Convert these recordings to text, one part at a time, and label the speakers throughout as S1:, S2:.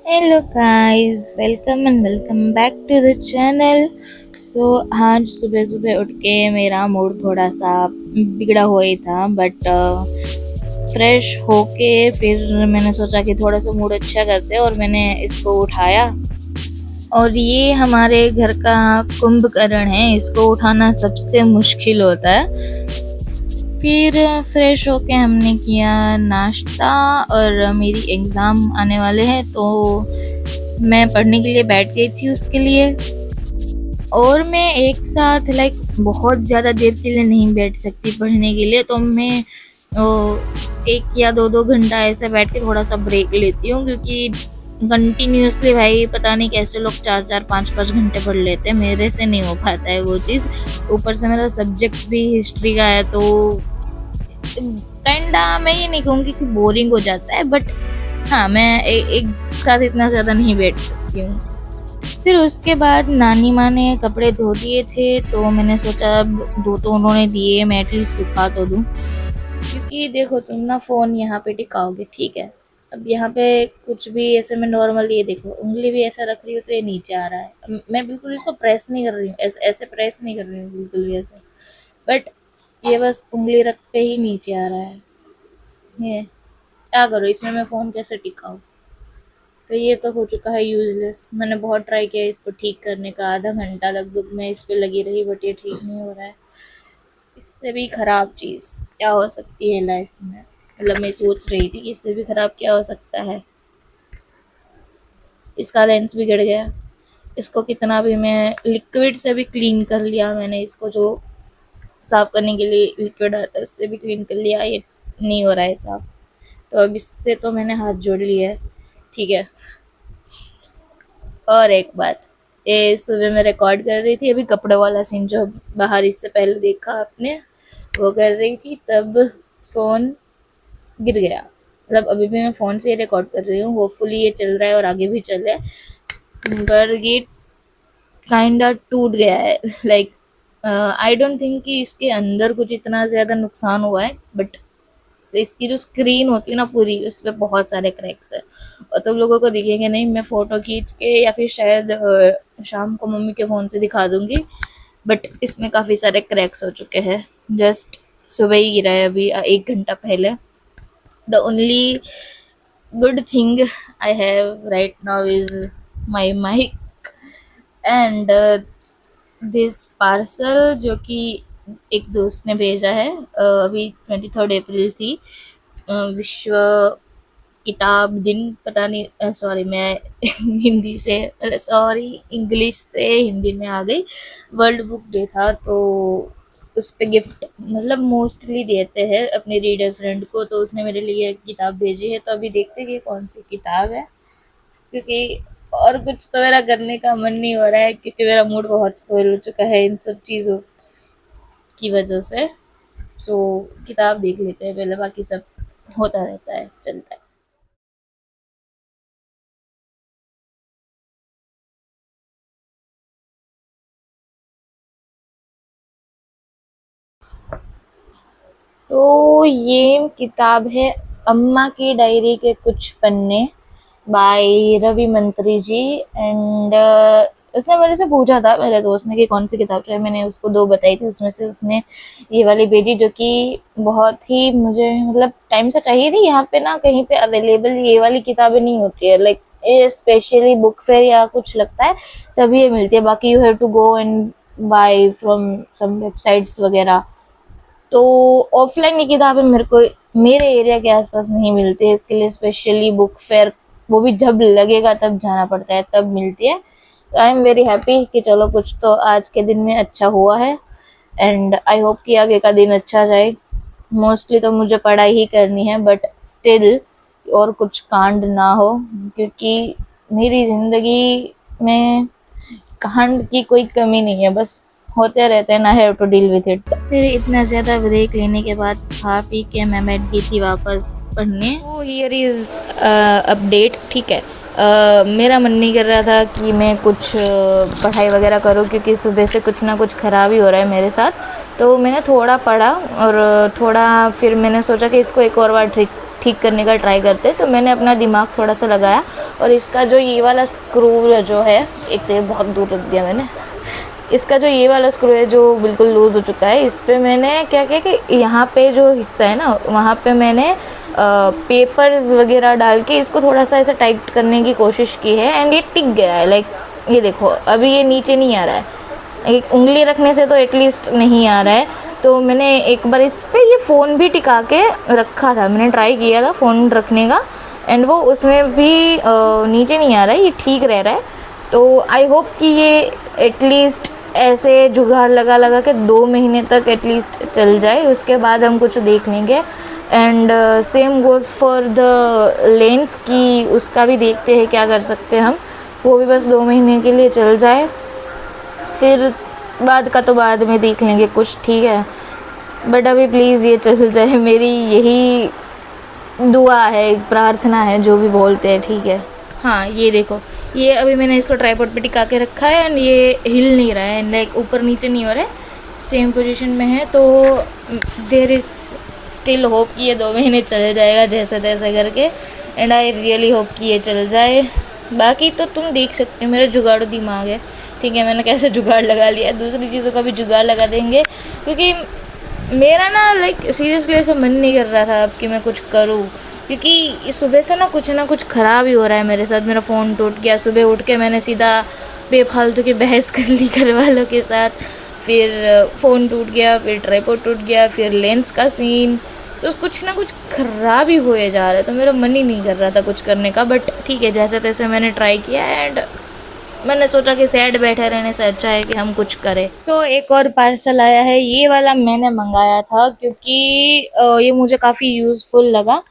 S1: Hello guys, welcome and welcome back to the channel. So आज सुबह सुबह उठ के मेरा मूड थोड़ा सा बिगड़ा हुआ ही था, बट फ्रेश होके फिर मैंने सोचा कि थोड़ा सा मूड अच्छा करते हैं और मैंने इसको उठाया। और ये हमारे घर का कुंभकर्ण है, इसको उठाना सबसे मुश्किल होता है। फिर फ्रेश होके हमने किया नाश्ता, और मेरी एग्ज़ाम आने वाले हैं तो मैं पढ़ने के लिए बैठ गई थी उसके लिए। और मैं एक साथ बहुत ज़्यादा देर के लिए नहीं बैठ सकती पढ़ने के लिए, तो मैं ओ, 1 या 2-2 घंटा ऐसे बैठ के थोड़ा सा ब्रेक लेती हूँ, क्योंकि कंटिन्यूअसली भाई पता नहीं कैसे लोग 4-4 5-5 घंटे पढ़ लेते हैं, मेरे से नहीं हो पाता है वो चीज़। ऊपर से मेरा सब्जेक्ट भी हिस्ट्री का है, तो काइंडा मैं ये नहीं कहूँगी कि बोरिंग हो जाता है, बट हाँ मैं एक साथ इतना ज़्यादा नहीं बैठ सकती हूँ। फिर उसके बाद नानी माँ ने कपड़े धो दिए थे, तो मैंने सोचा अब धो तो उन्होंने दिए, मैं एटलीस्ट सुखा तो दूँ। क्योंकि देखो तुम ना फ़ोन यहाँ पे टिकाओगे, ठीक है। अब यहाँ पे कुछ भी ऐसे मैं नॉर्मल ये देखो उंगली भी ऐसा रख रही हूँ तो ये नीचे आ रहा है। मैं बिल्कुल इसको प्रेस नहीं कर रही हूँ, ऐसे प्रेस नहीं कर रही हूँ बिल्कुल भी ऐसे, बट ये बस उंगली रख पे ही नीचे आ रहा है। ये क्या करो इसमें, मैं फ़ोन कैसे टिकाऊँ। तो ये तो हो चुका है यूज़लेस। मैंने बहुत ट्राई किया इसको ठीक करने का, आधा घंटा लगभग मैं इस पे लगी रही, बट ये ठीक नहीं हो रहा है। इससे भी ख़राब चीज़ क्या हो सकती है लाइफ में, मतलब मैं सोच रही थी कि इससे भी ख़राब क्या हो सकता है। इसका लेंस बिगड़ गया, इसको कितना भी मैं लिक्विड से भी क्लीन कर लिया मैंने, इसको जो साफ़ करने के लिए लिक्विड आता है उससे भी क्लीन कर लिया, ये नहीं हो रहा है साफ़। तो अब इससे तो मैंने हाथ जोड़ लिया है, ठीक है। और एक बात, ये सुबह मैं रिकॉर्ड कर रही थी अभी कपड़े वाला सीन जो बाहर इससे पहले देखा आपने, वो कर रही थी तब फ़ोन गिर गया। मतलब अभी भी मैं फ़ोन से रिकॉर्ड कर रही हूँ, होपफुली ये चल रहा है और आगे भी चले, पर ये काइंडा टूट गया है। लाइक आई डोंट थिंक कि इसके अंदर कुछ इतना ज़्यादा नुकसान हुआ है, बट इसकी जो स्क्रीन होती है ना पूरी, उस पे बहुत सारे क्रैक्स है। और तुम लोगों को दिखेंगे नहीं, मैं फ़ोटो खींच के या फिर शायद शाम को मम्मी के फ़ोन से दिखा दूँगी, बट इसमें काफ़ी सारे क्रैक्स हो चुके हैं। जस्ट सुबह ही गिरा है अभी 1 घंटा पहले। The only good thing I have right now is my mic and this parcel जो कि एक दोस्त ने भेजा है। अभी 23 अप्रैल थी, विश्व किताब दिन, पता नहीं, सॉरी मैं हिंदी से, सॉरी इंग्लिश से हिंदी में आ गई। वर्ल्ड बुक डे था, तो उस पे गिफ्ट मतलब मोस्टली देते हैं अपने रीडर फ्रेंड को, तो उसने मेरे लिए किताब भेजी है, तो अभी देखते हैं कि कौन सी किताब है। क्योंकि और कुछ तो मेरा करने का मन नहीं हो रहा है, क्योंकि मेरा मूड बहुत स्पॉइल हो चुका है इन सब चीज़ों की वजह से। सो किताब देख लेते हैं पहले, बाकी सब होता रहता है, चलता है। तो ये किताब है अम्मा की डायरी के कुछ पन्ने, बाय रवि मंत्री जी। एंड उसने मेरे से पूछा था मेरे दोस्त ने कि कौन सी किताब चाहिए, मैंने उसको 2 बताई थी, उसमें से उसने ये वाली भेजी, जो कि बहुत ही मुझे मतलब टाइम से चाहिए थी। यहाँ पे ना कहीं पे अवेलेबल ये वाली किताबें नहीं होती है, लाइक ये स्पेशली बुक फेयर या कुछ लगता है तभी ये मिलती है, बाकी you have to go and buy from some websites वगैरह। तो ऑफलाइन ये किताबें मेरे को मेरे एरिया के आसपास नहीं मिलती है, इसके लिए स्पेशली बुक फेयर, वो भी जब लगेगा तब जाना पड़ता है, तब मिलती है। तो आई एम वेरी हैप्पी कि चलो कुछ तो आज के दिन में अच्छा हुआ है, एंड आई होप कि आगे का दिन अच्छा जाए। मोस्टली तो मुझे पढ़ाई ही करनी है, बट स्टिल और कुछ कांड ना हो, क्योंकि मेरी ज़िंदगी में कांड की कोई कमी नहीं है, बस होते रहते हैं ना, have to deal with it. फिर इतना ज़्यादा ब्रेक लेने के बाद खा पी के मैं बैठ गई थी वापस पढ़ने। तो हियर इज़ अपडेट, ठीक है। मेरा मन नहीं कर रहा था कि मैं कुछ पढ़ाई वगैरह करूं, क्योंकि सुबह से कुछ ना कुछ ख़राब ही हो रहा है मेरे साथ। तो मैंने थोड़ा पढ़ा, और थोड़ा फिर मैंने सोचा कि इसको एक और बार ठीक ठीक करने का ट्राई करते। तो मैंने अपना दिमाग थोड़ा सा लगाया और इसका जो ये वाला स्क्रू जो है, एक तो ये बहुत दूर रख दिया मैंने, इसका जो ये वाला स्क्रू है जो बिल्कुल लूज़ हो चुका है, इस पर मैंने क्या किया कि यहाँ पे जो हिस्सा है ना वहाँ पे मैंने पेपर्स वगैरह डाल के इसको थोड़ा सा ऐसा टाइट करने की कोशिश की है एंड ये टिक गया है। लाइक ये देखो अभी ये नीचे नहीं आ रहा है, एक उंगली रखने से तो एटलीस्ट नहीं आ रहा है। तो मैंने एक बार इस पर ये फ़ोन भी टिका के रखा था, मैंने ट्राई किया था फ़ोन रखने का एंड वो उसमें भी नीचे नहीं आ रहा है, ये ठीक रह रहा है। तो आई होप कि ये एटलीस्ट ऐसे जुगाड़ लगा लगा के 2 महीने तक एटलीस्ट चल जाए, उसके बाद हम कुछ देख लेंगे। And same goes for the lens की उसका भी देखते हैं क्या कर सकते हैं हम, वो भी बस 2 महीने के लिए चल जाए, फिर बाद का तो बाद में देख लेंगे कुछ, ठीक है। बट अभी प्लीज़ ये चल जाए, मेरी यही दुआ है, प्रार्थना है, जो भी बोलते हैं, ठीक है। हाँ ये देखो, ये अभी मैंने इसको ट्राइपॉड पे टिका के रखा है एंड ये हिल नहीं रहा है, लाइक ऊपर नीचे नहीं हो रहा है, सेम पोजीशन में है। तो देयर इज़ स्टिल होप कि ये 2 महीने चल जाएगा जैसे तैसे करके, एंड आई रियली होप कि ये चल जाए। बाकी तो तुम देख सकते हो मेरा जुगाड़ू दिमाग है, ठीक है, मैंने कैसे जुगाड़ लगा लिया, दूसरी चीज़ों का भी जुगाड़ लगा देंगे, क्योंकि मेरा ना लाइक सीरियसली ऐसा मन नहीं कर रहा था अब कि मैं कुछ करूँ, क्योंकि सुबह से ना कुछ ख़राब ही हो रहा है मेरे साथ। मेरा फ़ोन टूट गया, सुबह उठ के मैंने सीधा बेफालतू की बहस कर ली घर वालों के साथ, फिर फ़ोन टूट गया, फिर ट्राइपॉड टूट गया, फिर लेंस का सीन, तो कुछ ना कुछ ख़राब ही हुए जा रहा है। तो मेरा मन ही नहीं कर रहा था कुछ करने का, बट ठीक है, जैसे तैसे मैंने ट्राई किया एंड मैंने सोचा कि सैड बैठे रहने से अच्छा है कि हम कुछ करें। तो एक और पार्सल आया है, ये वाला मैंने मंगाया था क्योंकि ये मुझे काफ़ी यूज़फुल लगा,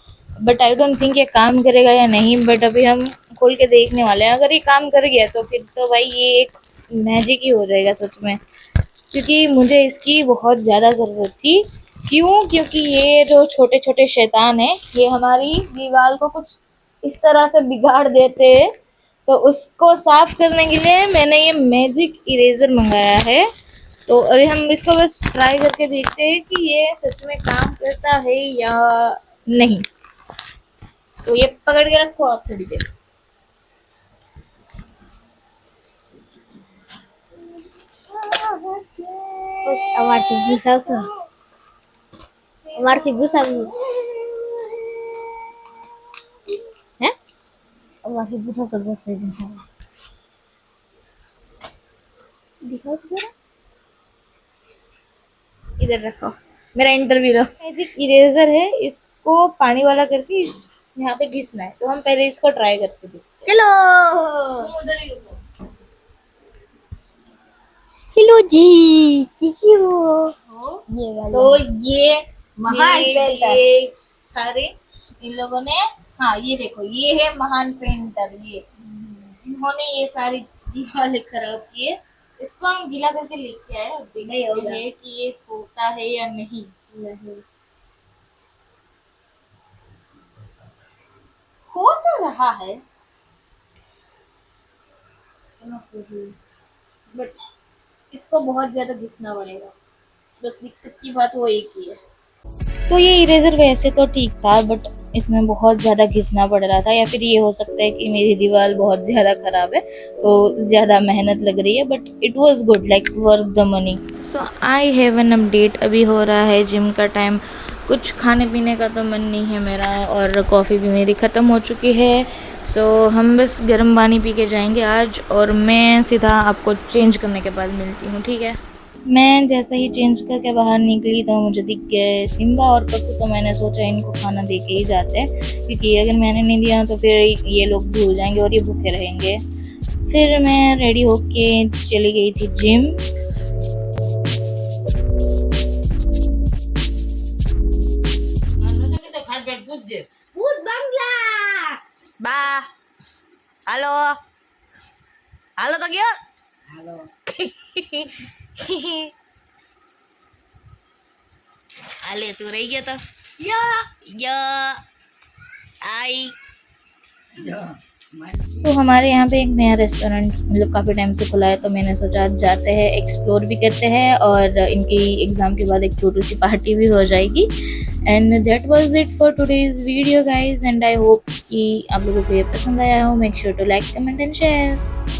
S1: बट आई डोंट थिंक ये काम करेगा या नहीं, बट अभी हम खोल के देखने वाले हैं। अगर ये काम कर गया तो फिर तो भाई ये एक मैजिक ही हो जाएगा सच में, क्योंकि मुझे इसकी बहुत ज़्यादा ज़रूरत थी। क्यों? क्योंकि ये जो छोटे छोटे शैतान हैं ये हमारी दीवार को कुछ इस तरह से बिगाड़ देते हैं, तो उसको साफ करने के लिए मैंने ये मैजिक इरेजर मंगाया है। तो अभी हम इसको बस ट्राई करके देखते हैं कि ये सच में काम करता है या नहीं। तो ये पकड़ के रखो आप थोड़ी देर।
S2: અમારથી ગુસાવશો અમારથી ગુસાવવું હે અમારથી ગુસાવ તો ગુસાઈ ગુસાવ दिखाओ तो जरा
S1: इधर रखो, मेरा इंटरव्यू लो। मैजिक इरेजर है, इसको पानी वाला करके यहाँ पे घिसना है, तो हम पहले इसको ट्राई करके देखते हैं।
S2: चलो
S1: उधर ही रुको।
S2: हेलो जी किसी हो ये वाला
S1: तो ये
S2: महान
S1: ये
S2: पेंटर।
S1: ये सारे इन लोगों ने, हाँ ये देखो, ये है महान पेंटर, ये जिन्होंने ये सारी दीवारें खराब की है। इसको हम गीला करके लेके आए, अब
S2: नहीं
S1: देखते
S2: होगा।
S1: हैं कि ये होता है या नहीं।
S2: नहीं
S1: हो तो रहा है, बट इसको बहुत ज्यादा घिसना पड़ेगा, बस दिक्कत की बात वो एक ही है। तो ये इरेजर वैसे तो ठीक था, बट इसमें बहुत ज़्यादा घिसना पड़ रहा था, या फिर ये हो सकता है कि मेरी दीवार बहुत ज़्यादा ख़राब है तो ज़्यादा मेहनत लग रही है, but it was good, like worth the money. So I have an update. अभी हो रहा है जिम का टाइम, कुछ खाने पीने का तो मन नहीं है मेरा, और कॉफ़ी भी मेरी ख़त्म हो चुकी है। सो हम बस गर्म पानी पी के जाएंगे आज, और मैं सीधा आपको चेंज करने के बाद मिलती हूँ, ठीक है। मैं जैसे ही चेंज करके बाहर निकली तो मुझे दिख गए सिम्बा और पप्पू, तो मैंने सोचा इनको खाना दे के ही जाते हैं, क्योंकि अगर मैंने नहीं दिया तो फिर ये लोग भूल जाएंगे और ये भूखे रहेंगे। फिर मैं रेडी होके चली गई थी जिम।
S2: भूत बंगला
S1: बा हेलो हेलो तो क्या
S2: हेलो
S1: अले तू रही गया तो
S2: या
S1: या आई तो हमारे यहाँ पे एक नया रेस्टोरेंट मतलब काफ़ी टाइम से खुला है, तो मैंने सोचा आज जाते हैं, एक्सप्लोर भी करते हैं और इनकी एग्ज़ाम के बाद एक छोटी सी पार्टी भी हो जाएगी। And that was it for today's video guys, and I hope कि आप लोगों को ये पसंद आया हो। Make sure to like, comment and share.